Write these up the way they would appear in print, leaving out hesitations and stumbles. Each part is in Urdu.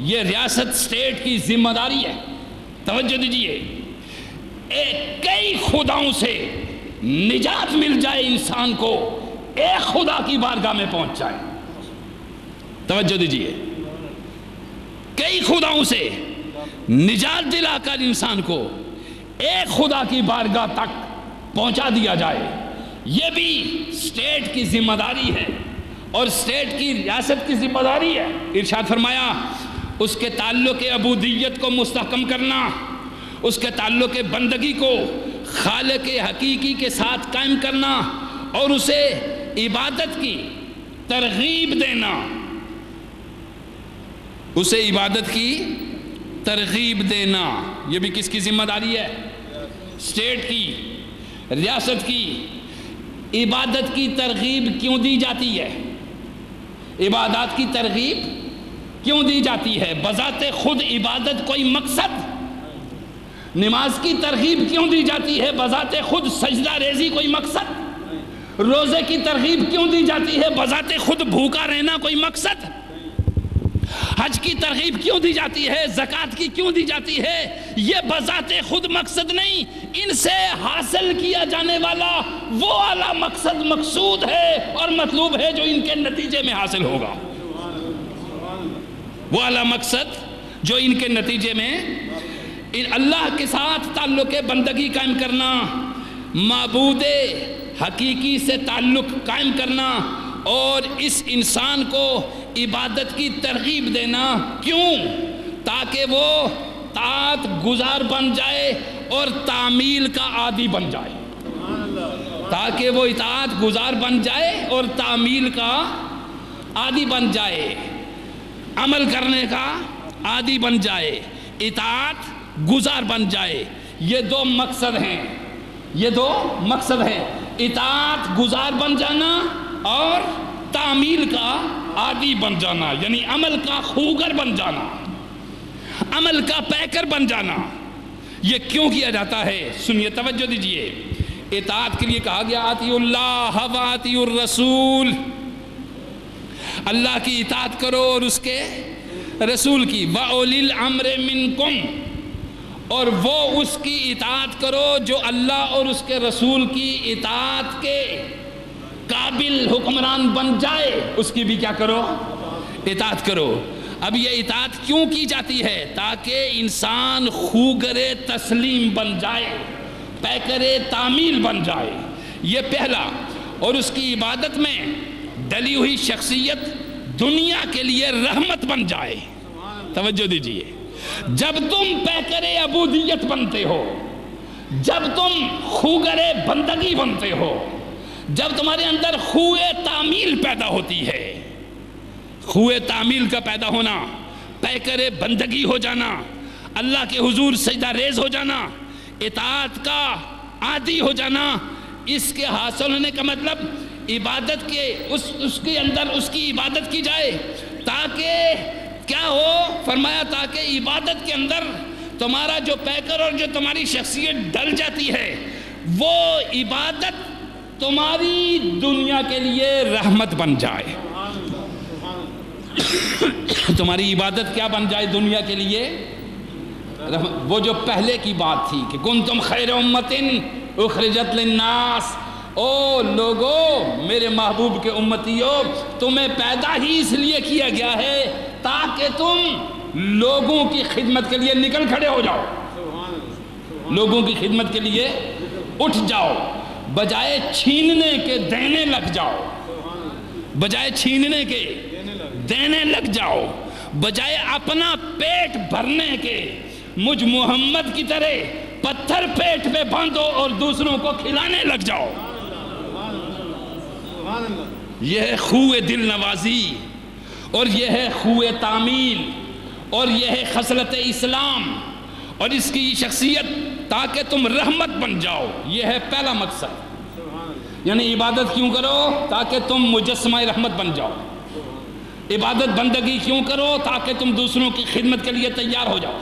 یہ ریاست اسٹیٹ کی ذمہ داری ہے. توجہ دیجیے، کئی خداؤں سے نجات مل جائے انسان کو، ایک خدا کی بارگاہ میں پہنچ جائے. توجہ دیجیے، کئی خداؤں سے نجات دلا کر انسان کو ایک خدا کی بارگاہ تک پہنچا دیا جائے، یہ بھی اسٹیٹ کی ذمہ داری ہے اور اسٹیٹ کی ریاست کی ذمہ داری ہے. ارشاد فرمایا اس کے تعلق عبودیت کو مستحکم کرنا، اس کے تعلق بندگی کو خالق حقیقی کے ساتھ قائم کرنا اور اسے عبادت کی ترغیب دینا، اسے عبادت کی ترغیب دینا، یہ بھی کس کی ذمہ داری ہے؟ اسٹیٹ کی، ریاست کی. عبادت کی ترغیب کیوں دی جاتی ہے؟ عبادات کی ترغیب کیوں دی جاتی ہے؟ بذات خود عبادت کوئی مقصد. نماز کی ترغیب کیوں دی جاتی ہے؟ بذات خود سجدہ ریزی کوئی مقصد. روزے کی ترغیب کیوں دی جاتی ہے؟ بذات خود بھوکا رہنا کوئی مقصد. حج کی ترغیب کیوں دی جاتی ہے؟ زکوٰۃ کی کیوں دی جاتی ہے؟ یہ بذات خود مقصد نہیں، ان سے حاصل کیا جانے والا وہ اعلیٰ مقصد مقصود ہے اور مطلوب ہے جو ان کے نتیجے میں حاصل ہوگا. وہ اعلیٰ مقصد جو ان کے نتیجے میں اللہ کے ساتھ تعلق بندگی قائم کرنا، معبود حقیقی سے تعلق قائم کرنا اور اس انسان کو عبادت کی ترغیب دینا. کیوں؟ تاکہ وہ طاعت گزار بن جائے اور تعمیل کا عادی بن جائے. تاکہ وہ اطاعت گزار بن جائے اور تعمیل کا عادی بن جائے، عمل کرنے کا عادی بن جائے، اطاعت گزار بن جائے. یہ دو مقصد ہیں، یہ دو مقصد ہیں، اطاعت گزار بن جانا اور تعمیل کا عادی بن جانا، یعنی عمل کا خوگر بن جانا، عمل کا پیکر بن جانا. یہ کیوں کیا جاتا ہے؟ سنیے، توجہ دیجئے. اطاعت کے لیے کہا گیا اطیعوا اللہ و اطیعوا الرسول، اللہ کی اطاعت کرو اور اس کے رسول کی. وَأُولِي الْأَمْرِ مِنْكُمْ، اور وہ اس کی اطاعت کرو جو اللہ اور اس کے رسول کی اطاعت کے قابل حکمران بن جائے، اس کی بھی کیا کرو؟ اطاعت کرو. اب یہ اطاعت کیوں کی جاتی ہے؟ تاکہ انسان خوگر تسلیم بن جائے، پیکر تعمیل بن جائے. یہ پہلا. اور اس کی عبادت میں ڈلی ہوئی شخصیت دنیا کے لیے رحمت بن جائے. توجہ دیجئے، جب تم پیکر عبودیت بنتے ہو، جب تم خوگر بندگی بنتے ہو، جب تمہارے اندر خوئے تعمیل پیدا ہوتی ہے، خوئے تعمیل کا پیدا ہونا، پیکر بندگی ہو جانا، اللہ کے حضور سجدہ ریز ہو جانا، اطاعت کا عادی ہو جانا، اس کے حاصل ہونے کا مطلب عبادت کے اس کے اندر اس کی عبادت کی جائے. تاکہ کیا ہو؟ فرمایا تاکہ عبادت کے اندر تمہارا جو پیکر اور جو تمہاری شخصیت ڈل جاتی ہے، وہ عبادت تمہاری دنیا کے لیے رحمت بن جائے. تمہاری عبادت کیا بن جائے دنیا کے لیے؟ وہ جو پہلے کی بات تھی کہ کنتم خیر امۃ اخرجت للناس، او لوگو میرے محبوب کے امتیو، تمہیں پیدا ہی اس لیے کیا گیا ہے تاکہ تم لوگوں کی خدمت کے لیے نکل کھڑے ہو جاؤ، لوگوں کی خدمت کے لیے اٹھ جاؤ، بجائے چھیننے کے دینے لگ جاؤ، بجائے چھیننے کے دینے لگ جاؤ، بجائے اپنا پیٹ بھرنے کے مجھ محمد کی طرح پتھر پیٹ پہ باندھو اور دوسروں کو کھلانے لگ جاؤ. یہ ہے خوئے دل نوازی، اور یہ ہے خوئے تعمیل، اور یہ ہے خصلت اسلام اور اس کی شخصیت، تاکہ تم رحمت بن جاؤ. یہ ہے پہلا مقصد. یعنی عبادت کیوں کرو؟ تاکہ تم مجسمہ رحمت بن جاؤ. عبادت بندگی کیوں کرو؟ تاکہ تم دوسروں کی خدمت کے لیے تیار ہو جاؤ.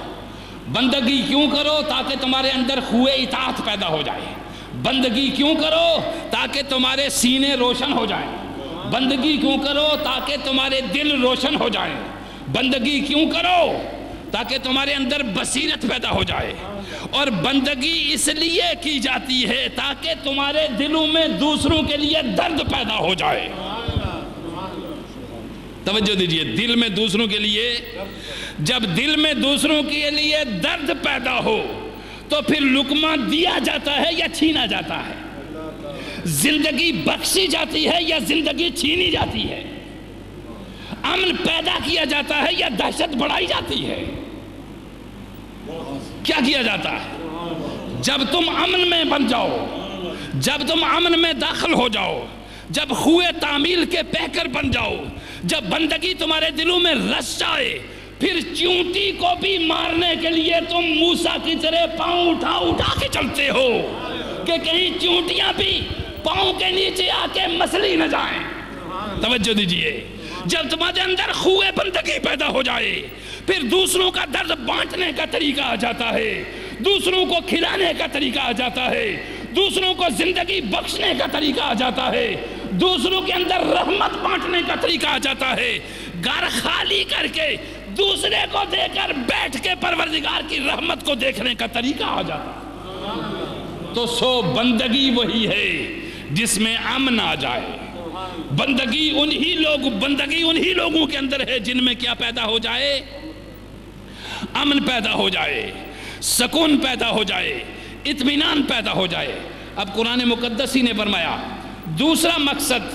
بندگی کیوں کرو؟ تاکہ تمہارے اندر خوئے اطاعت پیدا ہو جائے. بندگی کیوں کرو؟ تاکہ تمہارے سینے روشن ہو جائیں. بندگی کیوں کرو؟ تاکہ تمہارے دل روشن ہو جائیں. بندگی کیوں کرو؟ تاکہ تمہارے اندر بصیرت پیدا ہو جائے. اور بندگی اس لیے کی جاتی ہے تاکہ تمہارے دلوں میں دوسروں کے لیے درد پیدا ہو جائے. توجہ دیجئے, دل میں دوسروں کے لیے, جب دل میں دوسروں کے لیے درد پیدا ہو تو پھر لقمہ دیا جاتا ہے یا چھینا جاتا ہے؟ زندگی بخشی جاتی ہے یا زندگی چھینی جاتی ہے؟ امن پیدا کیا جاتا ہے یا دہشت بڑھائی جاتی ہے؟ کیا کیا جاتا ہے؟ جب تم امن میں بن جاؤ, جب تم امن میں داخل ہو جاؤ, جب خوئے تعمیل کے پیکر بن جاؤ, جب بندگی تمہارے دلوں میں رس جائے, پھر چونٹی کو بھی مارنے کے لیے تم موسیٰ کی طرح پاؤں اٹھا کے چلتے ہو کہ کہیں چونٹیاں بھی پاؤں کے نیچے آ کے مسلی نہ جائیں. توجہ دیجئے, جب تمہارے اندر خوئے بندگی پیدا ہو جائے, پھر دوسروں کا درد بانٹنے کا طریقہ آ جاتا ہے, دوسروں کو کھلانے کا طریقہ آ جاتا ہے, دوسروں کو زندگی بخشنے کا طریقہ آ جاتا ہے, دوسروں کے اندر رحمت بانٹنے کا طریقہ آ جاتا ہے. گھر خالی کر کے دوسرے کو دے کر بیٹھ کے پروردگار کی رحمت کو دیکھنے کا طریقہ آ جاتا ہے. تو سو بندگی وہی ہے جس میں امن آ جائے. بندگی انہی لوگوں کے اندر ہے جن میں کیا پیدا ہو جائے؟ امن پیدا ہو جائے, سکون پیدا ہو جائے, اطمینان پیدا ہو جائے. اب قرآن مقدس ہی نے فرمایا دوسرا مقصد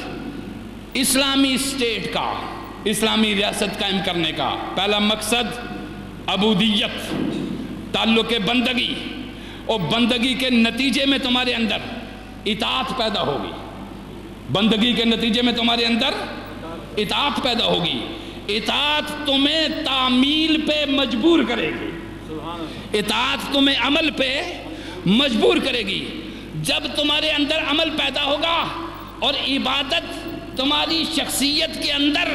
اسلامی اسٹیٹ کا, اسلامی ریاست قائم کرنے کا, پہلا مقصد عبودیت, تعلق بندگی, اور بندگی کے نتیجے میں تمہارے اندر اطاعت پیدا ہوگی. بندگی کے نتیجے میں تمہارے اندر اطاعت پیدا ہوگی. اطاعت تمہیں تعمیل پہ مجبور کرے گی, اطاعت تمہیں عمل پہ مجبور کرے گی. جب تمہارے اندر عمل پیدا ہوگا اور عبادت تمہاری شخصیت کے اندر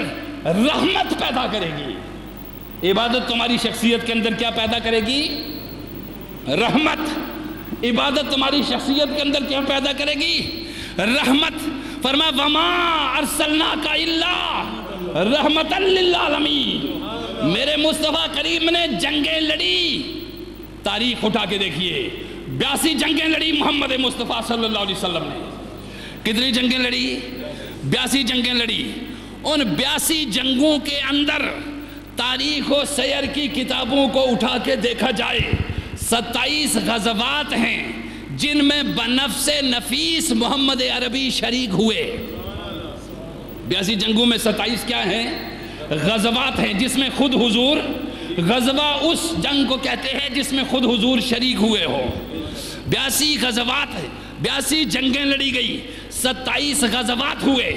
رحمت پیدا کرے گی. عبادت تمہاری شخصیت کے اندر کیا پیدا کرے گی؟ رحمت. عبادت تمہاری شخصیت کے اندر کیا پیدا کرے گی؟ رحمت. فرما وما ارسلناک الا رحمتا للعالمین. میرے مصطفیٰ کریم نے جنگیں لڑی, تاریخ اٹھا کے دیکھیے, 82 جنگیں لڑی محمد مصطفیٰ صلی اللہ علیہ وسلم نے. کتنی جنگیں لڑی؟ 82 جنگیں لڑی. ان 82 جنگوں کے اندر تاریخ و سیر کی کتابوں کو اٹھا کے دیکھا جائے 27 غزوات ہیں جن میں بنفس نفیس محمد عربی شریک ہوئے. 82 جنگوں میں 27 کیا ہیں؟ غزوات ہیں, جس میں خود حضور, غزوہ اس جنگ کو کہتے ہیں جس میں خود حضور شریک ہوئے ہو. 82 غزوات, 82 جنگیں لڑی گئی, 27 غزوات ہوئے,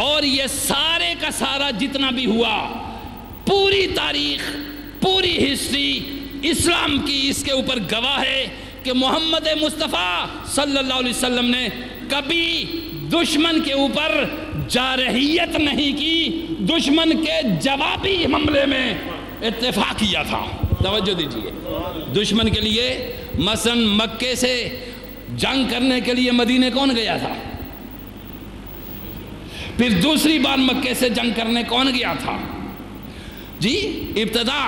اور یہ سارے کا سارا جتنا بھی ہوا, پوری تاریخ, پوری ہسٹری اسلام کی اس کے اوپر گواہ ہے کہ محمد مصطفیٰ صلی اللہ علیہ وسلم نے کبھی دشمن کے اوپر جارحیت نہیں کی, دشمن کے جوابی حملے میں اتفاق کیا تھا. توجہ دیجئے, دشمن کے لیے مثلا مکے سے جنگ کرنے کے لیے مدینے کون گیا تھا؟ پھر دوسری بار مکے سے جنگ کرنے کون گیا تھا؟ جی, ابتدا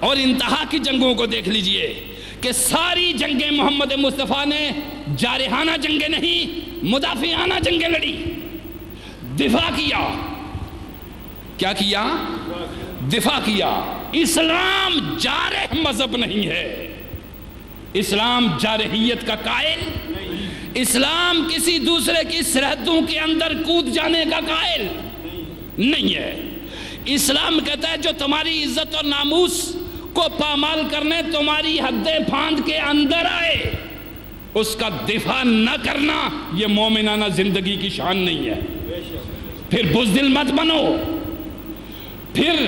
اور انتہا کی جنگوں کو دیکھ لیجئے کہ ساری جنگیں محمد مصطفیٰ نے جارحانہ جنگیں نہیں, مدافعانہ جنگیں لڑی, دفاع کیا. کیا کیا؟ دفاع کیا. اسلام جارح مذہب نہیں ہے, اسلام جارحیت کا قائل, اسلام کسی دوسرے کی سرحدوں کے اندر کود جانے کا قائل نہیں ہے. اسلام کہتا ہے جو تمہاری عزت اور ناموس کو پامال کرنے تمہاری حدیں پھاند کے اندر آئے, اس کا دفاع نہ کرنا یہ مومنانہ زندگی کی شان نہیں ہے. پھر بزدل مت بنو, پھر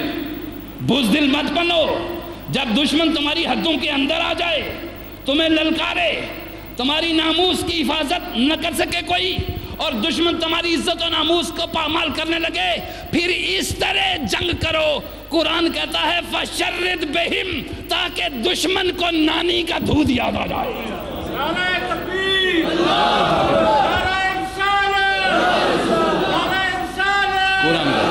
بزدل مت بنو. جب دشمن تمہاری حدوں کے اندر آ جائے, تمہیں للکارے, تمہاری ناموس کی حفاظت نہ کر سکے کوئی, اور دشمن تمہاری عزت و ناموس کو پامال کرنے لگے, پھر اس طرح جنگ کرو. قرآن کہتا ہے فَشَرِّدْ بِهِمْ, تاکہ دشمن کو نانی کا دودھ یاد آ جائے. نعرہ تکبیر, نعرہ رسالت, نعرہ رسالت. قرآن